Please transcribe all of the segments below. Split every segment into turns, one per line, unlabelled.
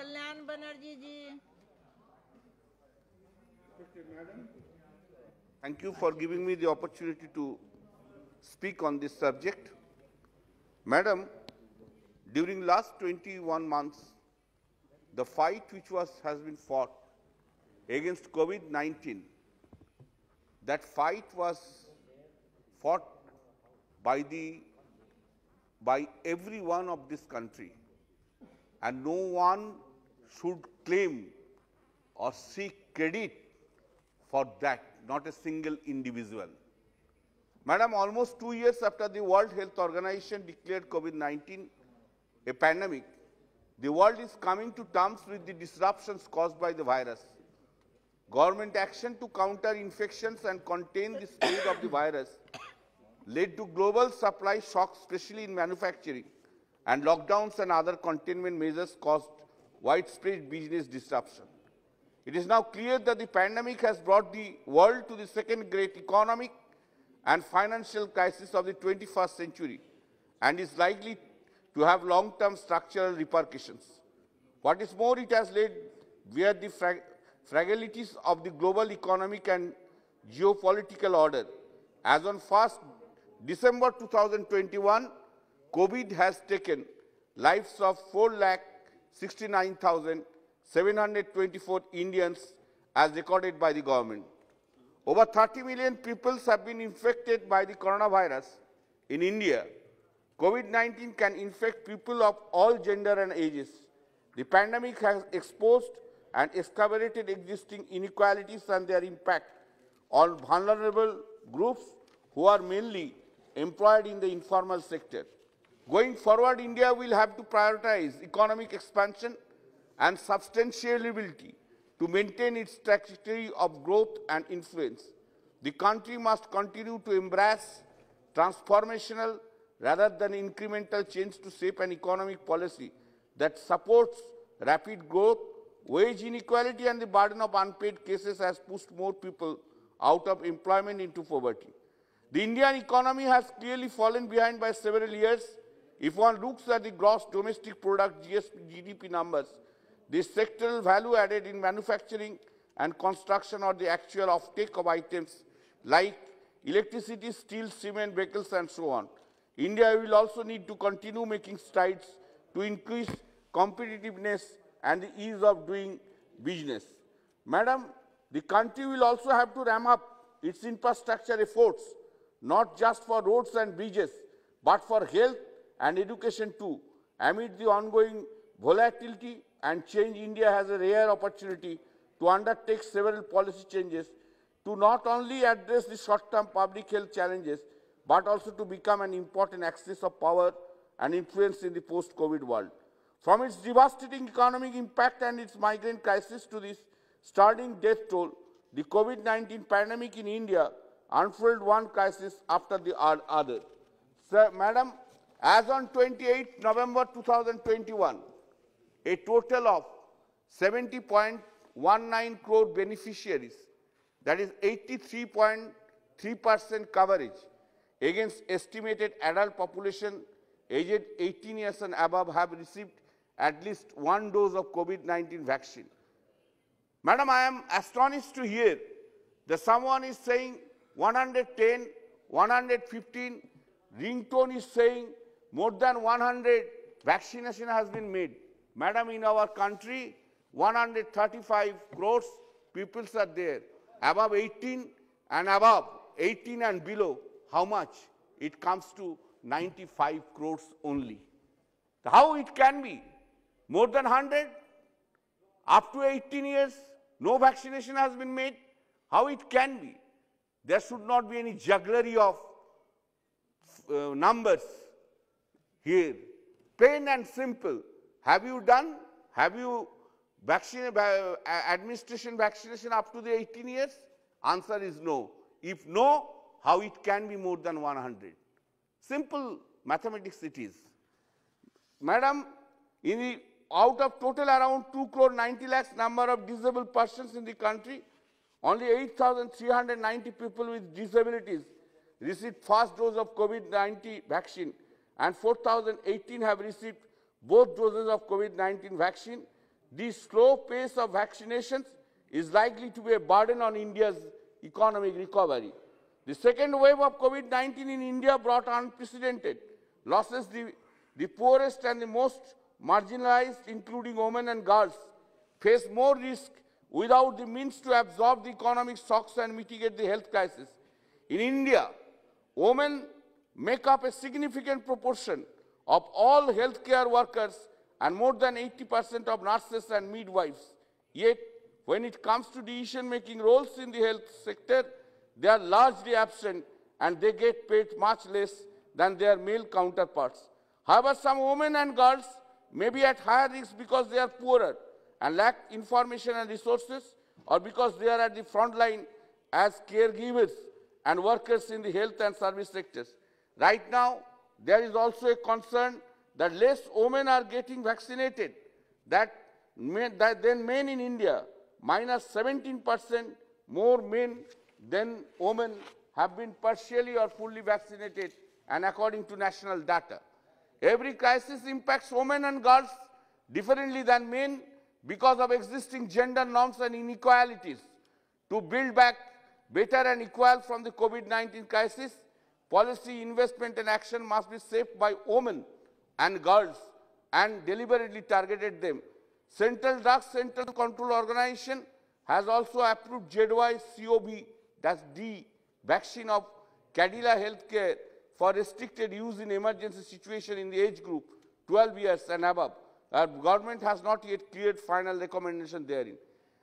Kalyan Banerjee ji.
Thank you for giving me the opportunity to speak on this subject. Madam, during last 21 months, the fight which has been fought against COVID-19, that fight was fought by everyone of this country, and no one should claim or seek credit for that, not a single individual. Madam, almost 2 years after the World Health Organization declared COVID-19 a pandemic, the world is coming to terms with the disruptions caused by the virus. Government action to counter infections and contain the spread of the virus led to global supply shocks, especially in manufacturing, and lockdowns and other containment measures caused widespread business disruption. It is now clear that the pandemic has brought the world to the second great economic and financial crisis of the 21st century and is likely to have long-term structural repercussions. What is more, it has laid bare the fragilities of the global economic and geopolitical order. As on 1st December 2021, COVID has taken lives of 4,69,724 Indians as recorded by the government. Over 30 million people have been infected by the coronavirus in India. COVID-19 can infect people of all gender and ages. The pandemic has exposed and exacerbated existing inequalities and their impact on vulnerable groups who are mainly employed in the informal sector. Going forward, India will have to prioritize economic expansion and sustainability to maintain its trajectory of growth and influence. The country must continue to embrace transformational rather than incremental change to shape an economic policy that supports rapid growth. Wage inequality and the burden of unpaid cases has pushed more people out of employment into poverty. The Indian economy has clearly fallen behind by several years. If one looks at the gross domestic product GDP numbers, the sectoral value added in manufacturing and construction or the actual offtake of items like electricity, steel, cement, vehicles and so on. India will also need to continue making strides to increase competitiveness and the ease of doing business. Madam, the country will also have to ramp up its infrastructure efforts, not just for roads and bridges, but for health and education too. Amid the ongoing volatility and change, India has a rare opportunity to undertake several policy changes to not only address the short-term public health challenges, but also to become an important axis of power and influence in the post-COVID world. From its devastating economic impact and its migrant crisis to this starting death toll, the COVID-19 pandemic in India unfurled one crisis after the other. Sir, Madam, as on 28 November 2021, a total of 70.19 crore beneficiaries, that is 83.3% coverage against estimated adult population aged 18 years and above have received at least one dose of COVID-19 vaccine. Madam, I am astonished to hear that someone is saying 110, 115, ringtone is saying more than 100 vaccination has been made. Madam, in our country, 135 crores people are there. Above 18 and above, 18 and below, how much? It comes to 95 crores only. How it can be? More than 100? Up to 18 years, no vaccination has been made? How it can be? There should not be any jugglery of numbers here. Plain and simple. Have you done? Have you administration vaccination up to the 18 years? Answer is no. If no, how it can be more than 100? Simple mathematics it is. Madam, out of total around 2 crore 90 lakhs number of disabled persons in the country, only 8,390 people with disabilities received first dose of COVID-19 vaccine and 4,018 have received both doses of COVID-19 vaccine. the slow pace of vaccinations is likely to be a burden on India's economic recovery. The second wave of COVID-19 in India brought unprecedented losses. The poorest and the most marginalized, including women and girls, face more risk without the means to absorb the economic shocks and mitigate the health crisis. In India, women make up a significant proportion of all healthcare workers and more than 80% of nurses and midwives. Yet, when it comes to decision-making roles in the health sector, they are largely absent and they get paid much less than their male counterparts. However, some women and girls may be at higher risk because they are poorer and lack information and resources, or because they are at the front line as caregivers and workers in the health and service sectors. Right now, there is also a concern that less women are getting vaccinated than men in India. Minus 17% more men than women have been partially or fully vaccinated, and according to national data. Every crisis impacts women and girls differently than men because of existing gender norms and inequalities. To build back better and equal from the COVID-19 crisis, policy, investment and action must be shaped by women and girls and deliberately targeted them. Central Drugs Central Control Organization has also approved ZY-CoV, that's D, vaccine of Cadila Healthcare for restricted use in emergency situation in the age group 12 years and above. Our government has not yet cleared final recommendation therein.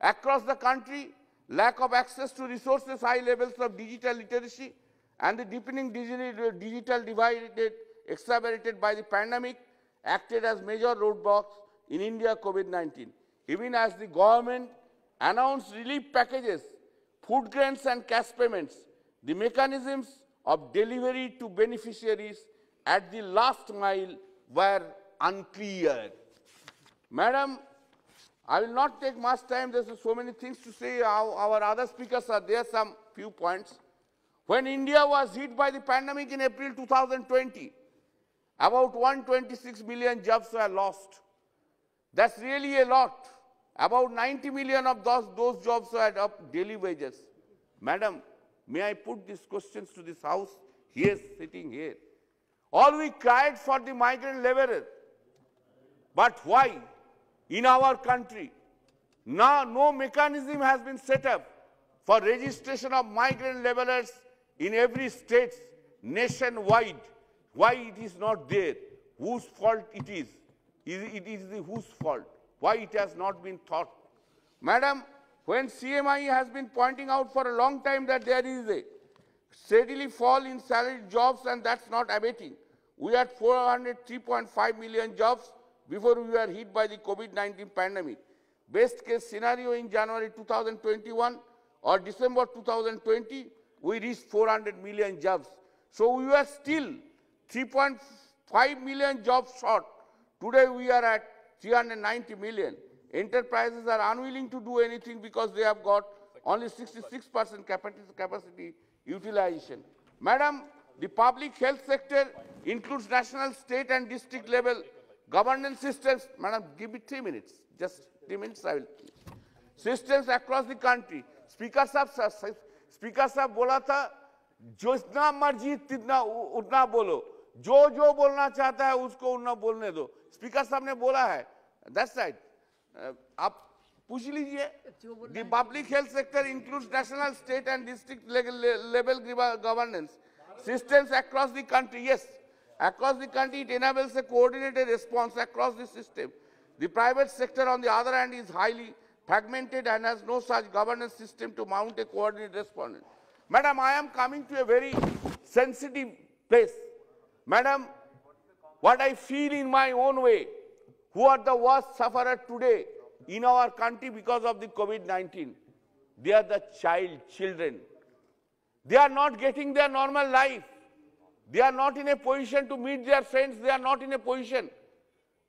Across the country, lack of access to resources, high levels of digital literacy, and the deepening digital divide exacerbated by the pandemic acted as major roadblocks in India COVID-19. Even as the government announced relief packages, food grants and cash payments, the mechanisms of delivery to beneficiaries at the last mile were unclear. Madam, I will not take much time. There are so many things to say. Our other speakers are there, some few points. When India was hit by the pandemic in April 2020, about 126 million jobs were lost. That's really a lot. About 90 million of those jobs were of daily wages. Madam, may I put these questions to this House? He sitting here. All we cried for the migrant laborers. But why? In our country, now no mechanism has been set up for registration of migrant laborers in every state nationwide. Why it is not there? Whose fault it is? It is the whose fault? Why it has not been thought? Madam, when CMI has been pointing out for a long time that there is a steadily fall in salaried jobs and that's not abating. We had 403.5 million jobs before we were hit by the COVID-19 pandemic. Best case scenario in January 2021 or December 2020, we reached 400 million jobs. So we were still 3.5 million jobs short. Today we are at 390 million. Enterprises are unwilling to do anything because they have got only 66% capacity utilization. Madam, the public health sector includes national, state and district level governance systems. Madam, give me 3 minutes. Just 3 minutes I will. Systems across the country. Speaker साहब बोला था जितना मर्जी तितना उतना बोलो, जो बोलना चाहता है उसको उतना बोलने दो. स्पीकर साहब ने बोला है. That's right. आप पूछ लीजिए. The public health sector includes national, state and district level governance systems across the country. Yes, across the country it enables a coordinated response across the system. The private sector on the other hand is highly fragmented and has no such governance system to mount a coordinated response. Madam, I am coming to a very sensitive place. Madam, what I feel in my own way, who are the worst sufferers today in our country because of the COVID-19? They are the children. They are not getting their normal life. They are not in a position to meet their friends. They are not in a position.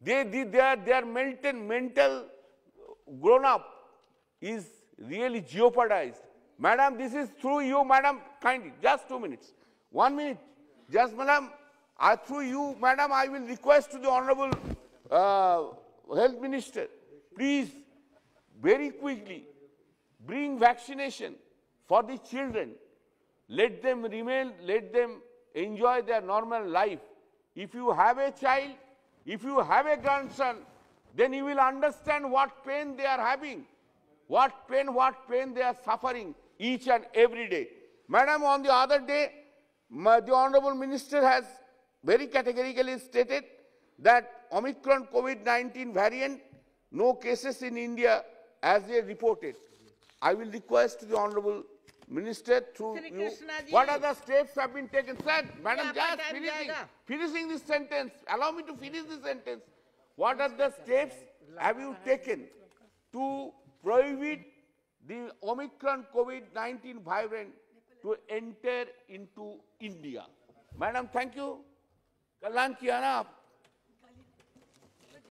Their mental grown-up is really jeopardized. Madam, this is through you, madam, kindly, just 2 minutes. 1 minute. Just, madam, through you, madam, I will request to the Honorable Health Minister. please very quickly bring vaccination for the children. Let them remain, let them enjoy their normal life. If you have a child, if you have a grandson, then you will understand what pain they are having, what pain they are suffering each and every day. Madam, on the other day, the Honorable Minister has very categorically stated that Omicron COVID-19 variant, no cases in India as they reported. I will request the Honorable Minister through you, what are the steps have been taken? Sir, Madam, just finishing this sentence. Allow me to finish this sentence. What are the steps have you taken to prohibit the Omicron COVID-19 variant to enter into India? Madam, thank you. कल्याण किया ना आप